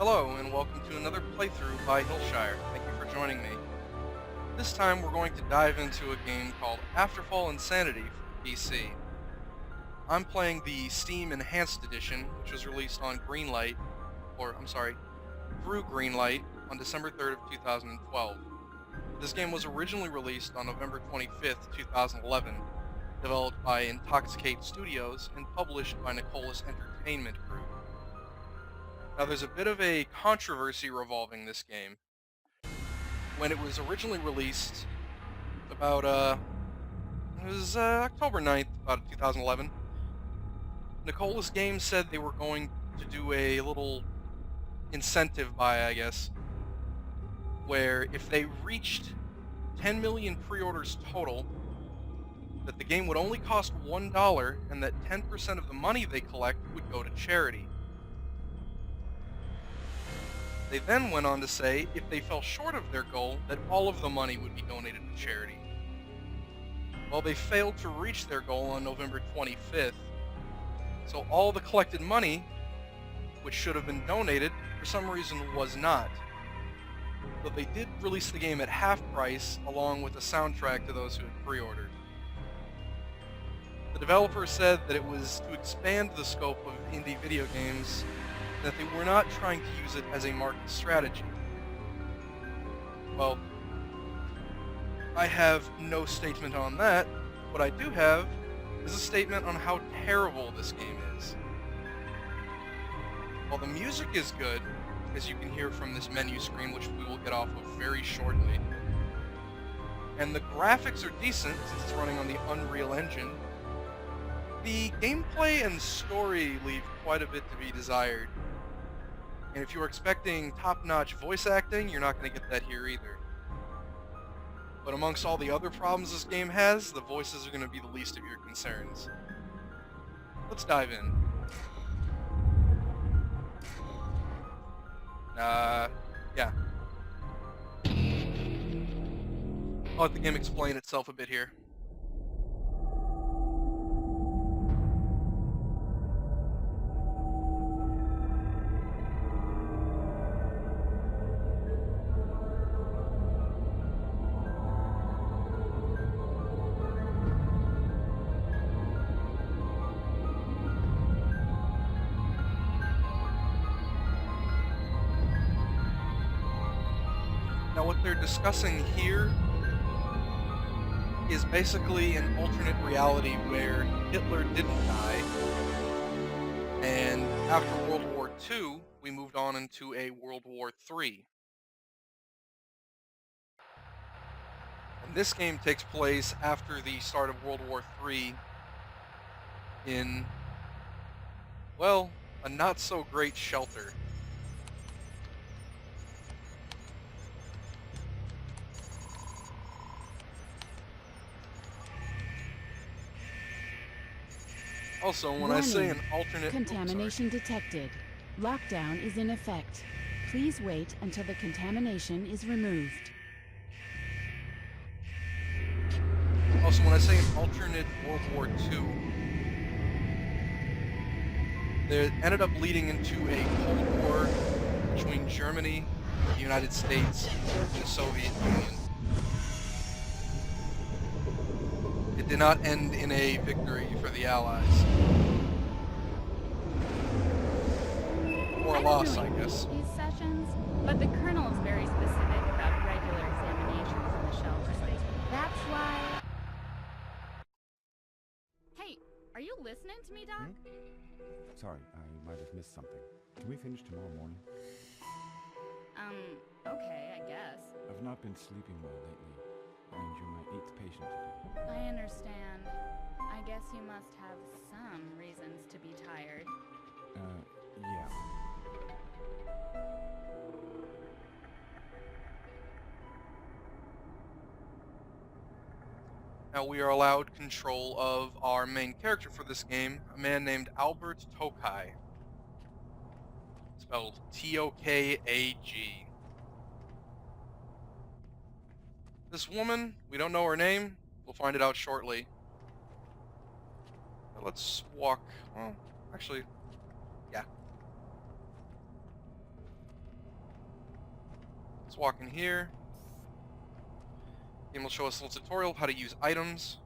Hello, and welcome to another playthrough by Hillshire. Thank you for joining me. This time we're going to dive into a game called Afterfall Insanity for PC. I'm playing the Steam Enhanced Edition, which was released on through Greenlight on December 3rd of 2012. This game was originally released on November 25th, 2011, developed by Intoxicate Studios and published by Nicholas Entertainment Group. Now there's a bit of a controversy revolving this game. When it was originally released, about October 9th, about 2011, Nicholas Games said they were going to do a little incentive buy, I guess, where if they reached 10 million pre-orders total, that the game would only cost $1 and that 10% of the money they collect would go to charity. They then went on to say if they fell short of their goal, that all of the money would be donated to charity. Well, they failed to reach their goal on November 25th, so all the collected money, which should have been donated, for some reason was not. But they did release the game at half price, along with a soundtrack to those who had pre-ordered. The developer said that it was to expand the scope of indie video games, that they were not trying to use it as a market strategy. Well, I have no statement on that. What I do have is a statement on how terrible this game is. While the music is good, as you can hear from this menu screen, which we will get off of very shortly, and the graphics are decent since it's running on the Unreal Engine, the gameplay and story leave quite a bit to be desired. And if you were expecting top-notch voice acting, you're not going to get that here either. But amongst all the other problems this game has, the voices are going to be the least of your concerns. Let's dive in. Yeah. I'll let the game explain itself a bit here. Now what they're discussing here is basically an alternate reality where Hitler didn't die, and after World War II, we moved on into a World War III. And this game takes place after the start of World War III in, well, a not-so-great shelter. Also, when I say an alternate... Contamination detected. Lockdown is in effect. Please wait until the contamination is removed. Also, when I say an alternate World War II, it ended up leading into a Cold War between Germany, the United States, and the Soviet Union. It did not end in a victory for the Allies. Or a loss, I guess. These sessions, but the colonel is very specific about regular examinations in the shelter. That's why... Hey, are you listening to me, Doc? Sorry, I might have missed something. Can we finish tomorrow morning? Okay, I guess. I've not been sleeping well lately, and you're my 8th patient today. I understand. I guess you must have some reasons to be tired. Yeah. Now we are allowed control of our main character for this game, a man named Albert Tokaj. Spelled T-O-K-A-G. This woman, we don't know her name, we'll find it out shortly. Let's walk, well, actually, yeah. walk in here. Game will show us a little tutorial of how to use items.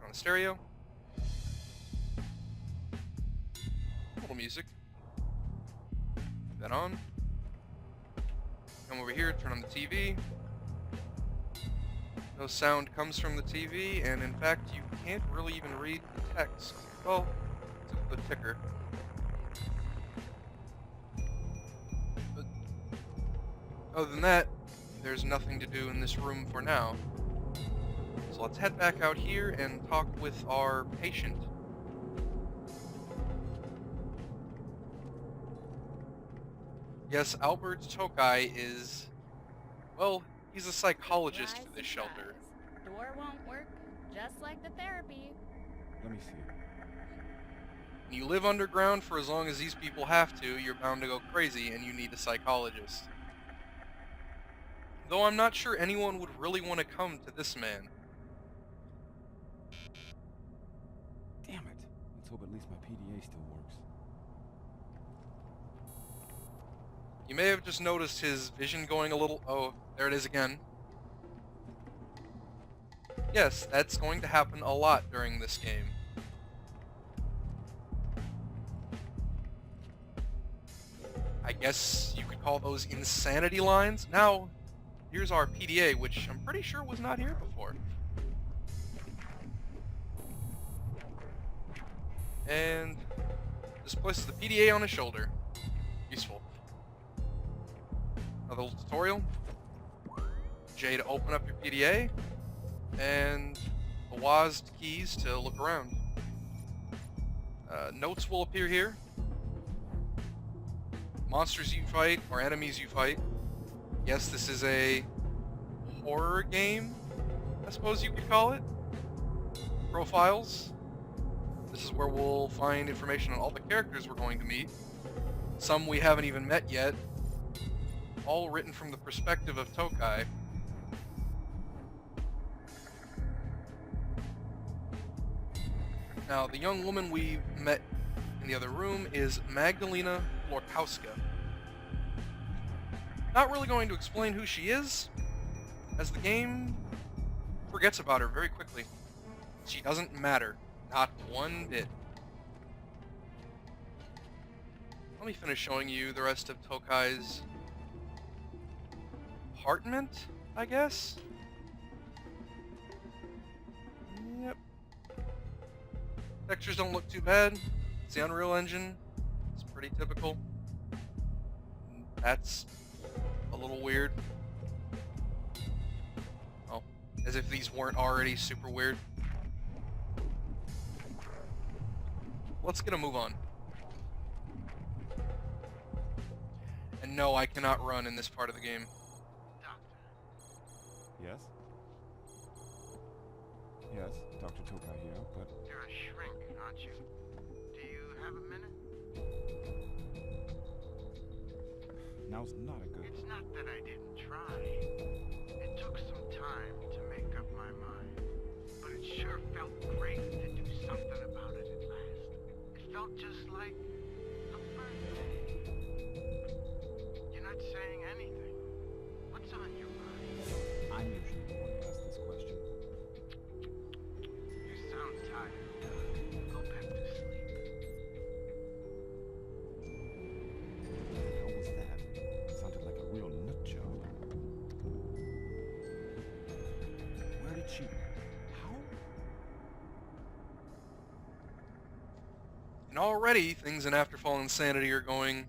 On the stereo. A little music. Put that on. Come over here, turn on the TV. No sound comes from the TV, and in fact, you can't really even read the text. Well, except for the ticker. But other than that, there's nothing to do in this room for now. So let's head back out here and talk with our patient. Yes, Albert Tokaj is, well, he's a psychologist for this shelter. Door won't work, just like the therapy. Let me see it. When you live underground for as long as these people have to, you're bound to go crazy and you need a psychologist. Though I'm not sure anyone would really want to come to this man. Damn it. Let's hope at least my PDA still works. You may have just noticed his vision going a little... Oh, there it is again. Yes, that's going to happen a lot during this game. I guess you could call those insanity lines. Now, here's our PDA, which I'm pretty sure was not here before. And this places the PDA on his shoulder. Useful. Another little tutorial. J to open up your PDA, and the WASD keys to look around. Notes will appear here. Monsters you fight, or enemies you fight. Yes, this is a horror game, I suppose you could call it. Profiles. This is where we'll find information on all the characters we're going to meet. Some we haven't even met yet. All written from the perspective of Tokaj. Now, the young woman we met in the other room is Magdalena Lorkowska. Not really going to explain who she is, as the game forgets about her very quickly. She doesn't matter, not one bit. Let me finish showing you the rest of Tokaj's apartment, I guess? Yep. Textures don't look too bad. It's the Unreal Engine. It's pretty typical. That's a little weird. Oh, as if these weren't already super weird. Let's get a move on. And no, I cannot run in this part of the game. Yes? Yes, Dr. Tokaj here, but... You're a shrink, aren't you? Do you have a minute? Now's not a good... It's not that I didn't try. It took some time to make up my mind. But it sure felt great to do something about it at last. It felt just like a birthday. You're not saying anything. What's on your mind? I'm usually the one to ask this question. You sound tired. Go back to sleep. What the hell was that? Sounded like a real nut job. Where did she... How? And already, things in Afterfall Insanity are going,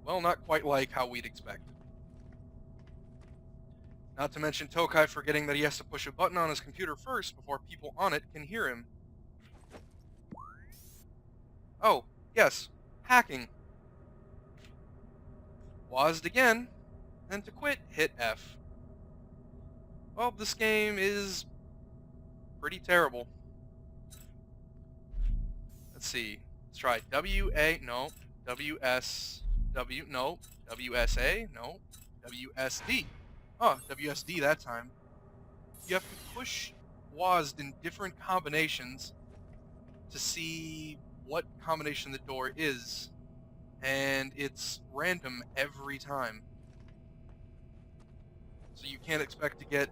well, not quite like how we'd expect. Not to mention Tokaj forgetting that he has to push a button on his computer first before people on it can hear him. Oh, yes, hacking. WASD again, and to quit, hit F. Well, this game is pretty terrible. Let's see. Let's try WA, no. WSW, no. WSA, no. WSD. Oh, WSD that time. You have to push WASD in different combinations to see what combination the door is. And it's random every time. So you can't expect to get,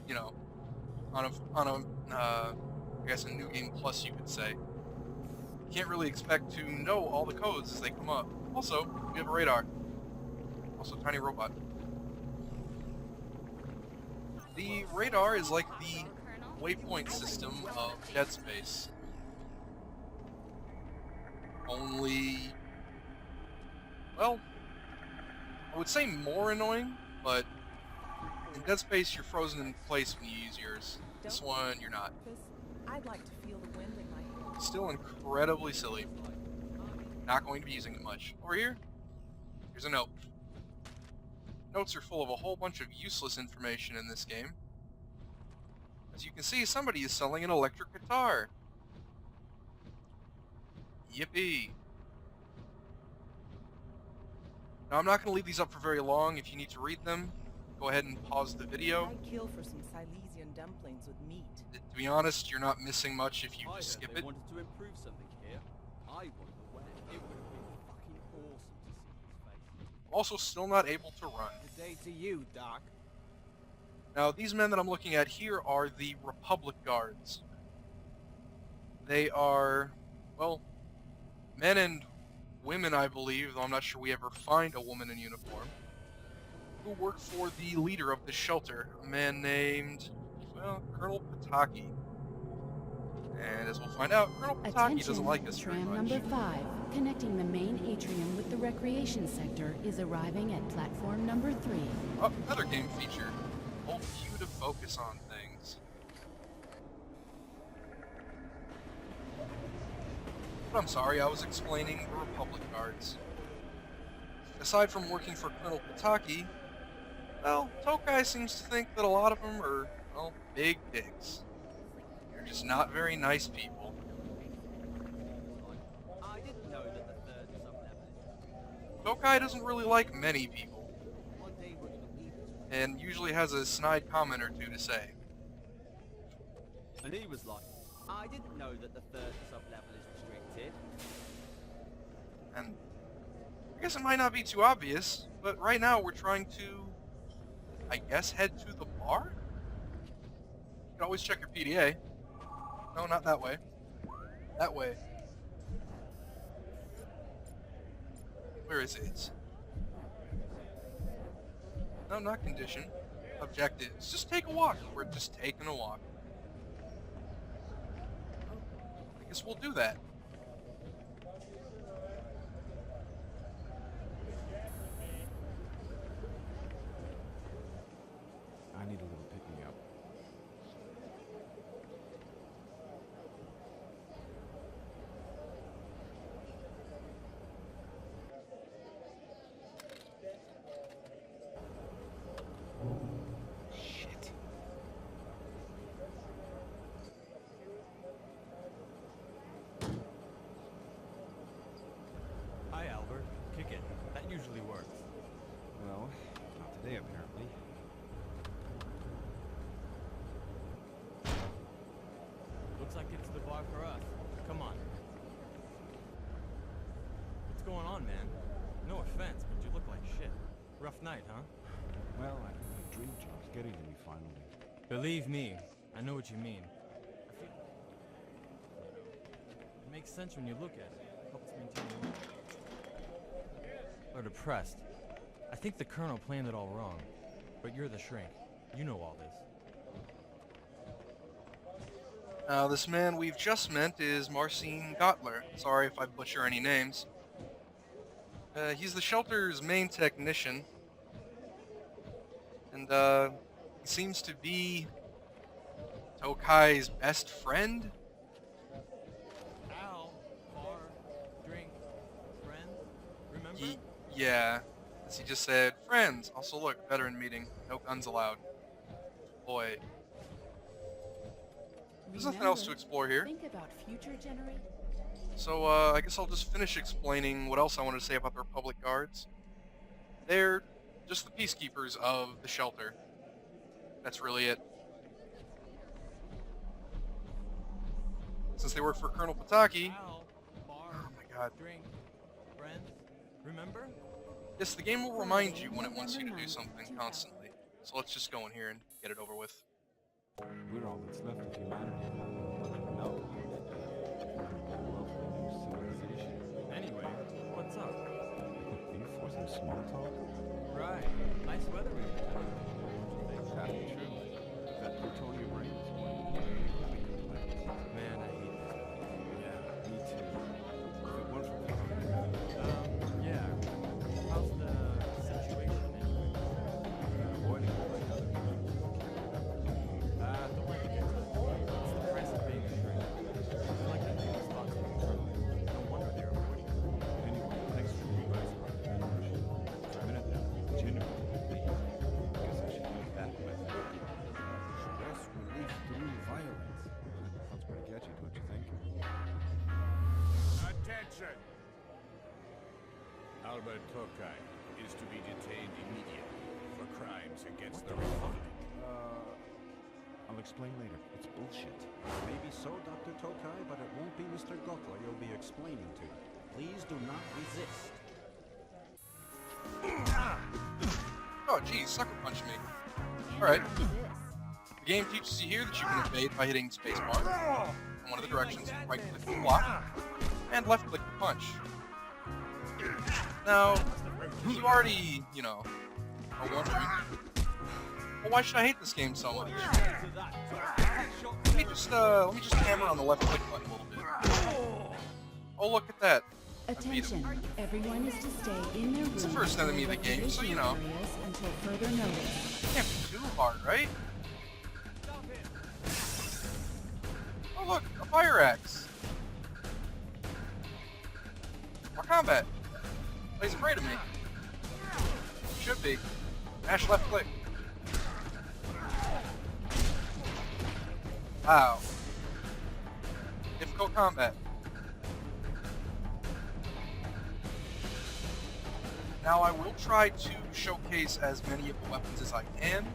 you know, on a I guess a New Game Plus, you could say. You can't really expect to know all the codes as they come up. Also, we have a radar. Also, tiny robot. The radar is like the waypoint system of Dead Space. Only, well, I would say more annoying, but in Dead Space you're frozen in place when you use yours. This one, you're not. I'd like to feel the wind in my hair. Still incredibly silly. Not going to be using it much. Over here, here's a note. Notes are full of a whole bunch of useless information in this game. As you can see, somebody is selling an electric guitar. Yippee. Now, I'm not going to leave these up for very long. If you need to read them, go ahead and pause the video. I'd kill for some Silesian dumplings with meat. To be honest, you're not missing much if you just skip it. Wanted to improve something here. I wasn't aware. It would have been fucking awesome to see his face. Also, still not able to run. Good day to you, Doc. Now, these men that I'm looking at here are the Republic Guards. They are, well, men and women, I believe, though I'm not sure we ever find a woman in uniform, who work for the leader of the shelter, a man named, well, Colonel Pataki. And as we'll find out, Colonel Pataki doesn't like us very tram much. number 5, connecting the main atrium with the recreation sector, is arriving at platform number 3. Oh, another game feature. Hold Q to focus on things. But I'm sorry, I was explaining the Republic Guards. Aside from working for Colonel Pataki, well, Tokaj seems to think that a lot of them are, well, big dicks. They're just not very nice people. I didn't know that the third sub-level is... Tokaj doesn't really like many people, One day we're gonna leave this one. and usually has a snide comment or two to say. And he was like, I didn't know that the third sub-level is restricted. And I guess it might not be too obvious, but right now we're trying to, I guess, head to the bar? You can always check your PDA. No, not that way. That way. Where is it? No, not condition. Objectives. Just take a walk. We're just taking a walk. I guess we'll do that. I need a little pick-me-up. Shit. Hi, Albert. Kick it. That usually works. Well, not today, apparently. Looks like it's the bar for us. Come on. What's going on, man? No offense, but you look like shit. Rough night, huh? Well, I think my dream job's getting to me finally. Believe me, I know what you mean. I feel... It makes sense when you look at it. Helps maintain your mood. Or depressed. I think the Colonel planned it all wrong. But you're the shrink. You know all this. Now, this man we've just met is Marcin Gottler. Sorry if I butcher any names. He's the shelter's main technician. And, he seems to be Tokai's best friend? Al, bar, drink, friends, remember? Yeah. As he just said, friends. Also, look, veteran meeting. No guns allowed. Boy. There's nothing else to explore here. Think about future generations. So, I guess I'll just finish explaining what else I wanted to say about the Republic Guards. They're just the peacekeepers of the shelter. That's really it. Since they work for Colonel Pataki... Al, bar, Oh my god. drink, friends, remember? Yes, the game will remind you when it wants you to do something constantly. So let's just go in here and get it over with. We're all that's left of humanity. No. Well, civilization. Anyway, what's up? Are you forcing small talk? Right. Nice weather we've been having. Half the true. That plutonium ring is one. Man, I hate this place. Yeah, me too. If it weren't for Yeah. How's the situation anyway? avoiding it like other people. Don't let me get to it. It's the price of being a shrink. I like that people's thoughts of the truth. No wonder they're avoiding it. Anyway, thanks for you guys about the membership. For a minute there, genuinely pleased. Guess I should use that method. Stress relief through violence. Sounds pretty catchy, don't you think? Attention! Albert Tokaj is to be detained immediately for crimes against the Republic. I'll explain later. It's bullshit. Maybe so, Dr. Tokaj, but it won't be Mr. Gokla you'll be explaining to. Please do not resist. Oh, geez, sucker punch me. Alright. The game teaches you here that you can evade by hitting spacebar in one of the directions, right-click to block, and left-click to punch. Now, you already, you know, are wondering, well, why should I hate this game so much? Let me just hammer on the left-click button a little bit. Oh, look at that. Attention, everyone is to stay in their room. It's the first enemy of the game, so you know. Until further notice. Can't be too hard, right? Oh look, a fire axe. More combat. Oh, he's afraid of me. Should be. Mash left click. Wow. Difficult combat. Now I will try to showcase as many of the weapons as I can.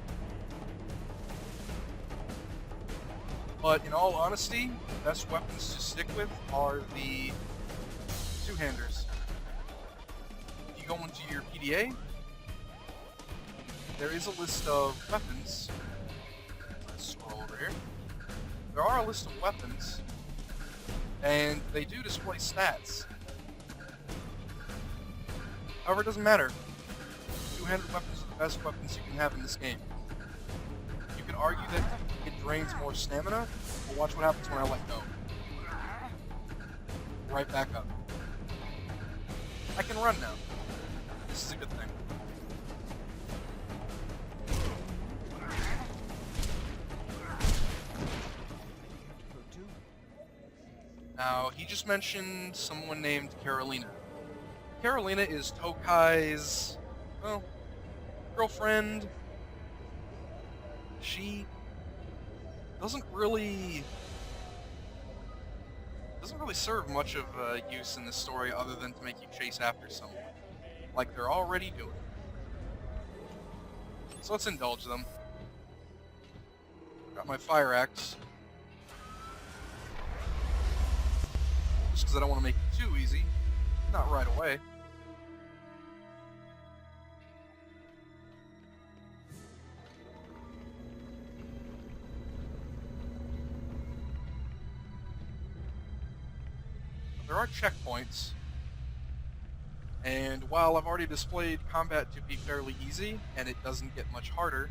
But in all honesty, the best weapons to stick with are the two-handers. If you go into your PDA, there is a list of weapons. Let's scroll over here. There are a list of weapons, and they do display stats. However, it doesn't matter. Two-handed weapons are the best weapons you can have in this game. You could argue that it drains more stamina, but watch what happens when I let go. Right back up. I can run now. This is a good thing. Now, he just mentioned someone named Karolina. Karolina is Tokaj's, well, girlfriend. She doesn't really serve much of use in this story other than to make you chase after someone, like they're already doing. So let's indulge them. Got my fire axe. Just because I don't want to make it too easy. Not right away. There are checkpoints, and while I've already displayed combat to be fairly easy, and it doesn't get much harder,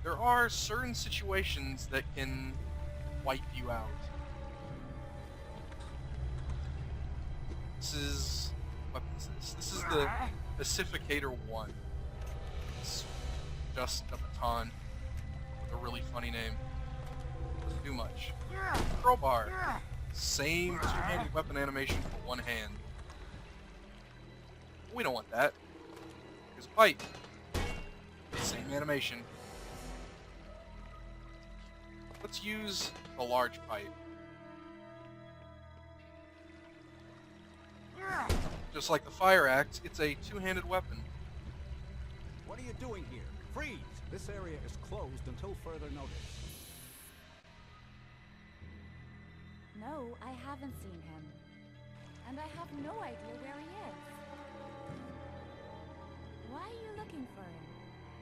there are certain situations that can wipe you out. This is... what is this? This is the Pacificator 1. It's just a baton with a really funny name. Doesn't do much. Crowbar. Same two-handed weapon animation for one hand. We don't want that. Here's a pipe. Same animation. Let's use the large pipe. Just like the fire axe, it's a two-handed weapon. What are you doing here? Freeze! This area is closed until further notice. No, I haven't seen him. And I have no idea where he is.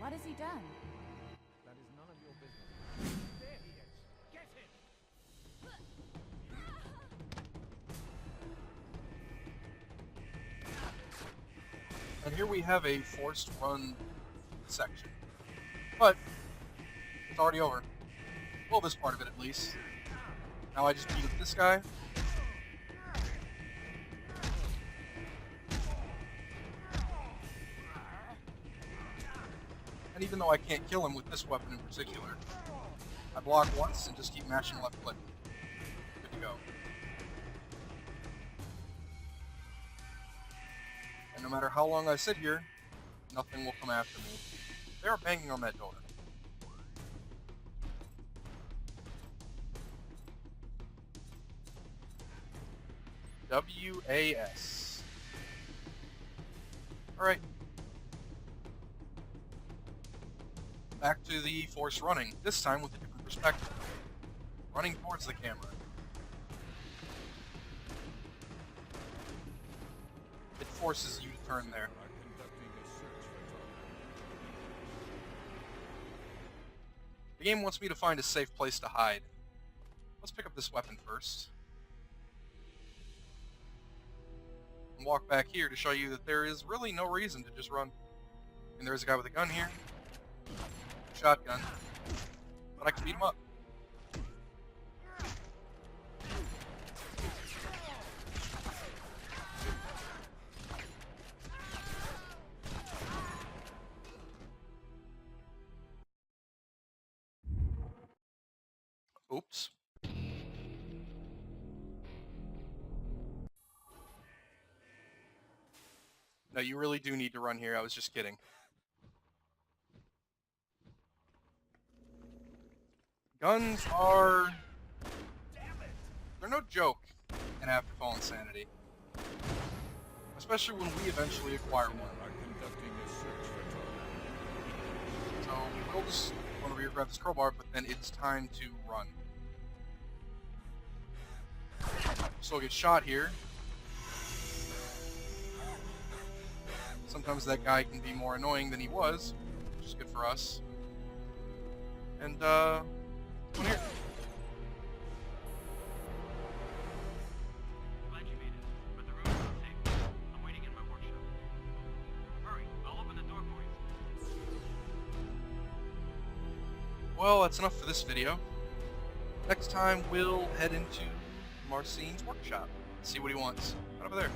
What has he done? That is none of your business. There he is. Get him! And here we have a forced run section. But it's already over. Well, this part of it at least. Now I just beat up this guy. And even though I can't kill him with this weapon in particular, I block once and just keep mashing left click. Good to go. And no matter how long I sit here, nothing will come after me. They are banging on that door. WAS. Alright. Back to the force running, this time with a different perspective. Running towards the camera. It forces you to turn there. Are conducting a search for Tokaj. The game wants me to find a safe place to hide. Let's pick up this weapon first. And walk back here to show you that there is really no reason to just run. And there's a guy with a gun here. Shotgun. But I can beat him up. Oops. No, you really do need to run here. I was just kidding. Guns are... they're no joke in Afterfall Insanity. Especially when we eventually acquire one. Are conducting a search for Tokaj. So we will just run over here, grab this crowbar, but then it's time to run. Still get shot here. Sometimes that guy can be more annoying than he was, which is good for us. And, come here. Glad you made it, but the room is unsafe. I'm waiting in my workshop. Hurry, I'll open the door for you. Well, that's enough for this video. Next time we'll head into Marcine's workshop. See what he wants. Right over there.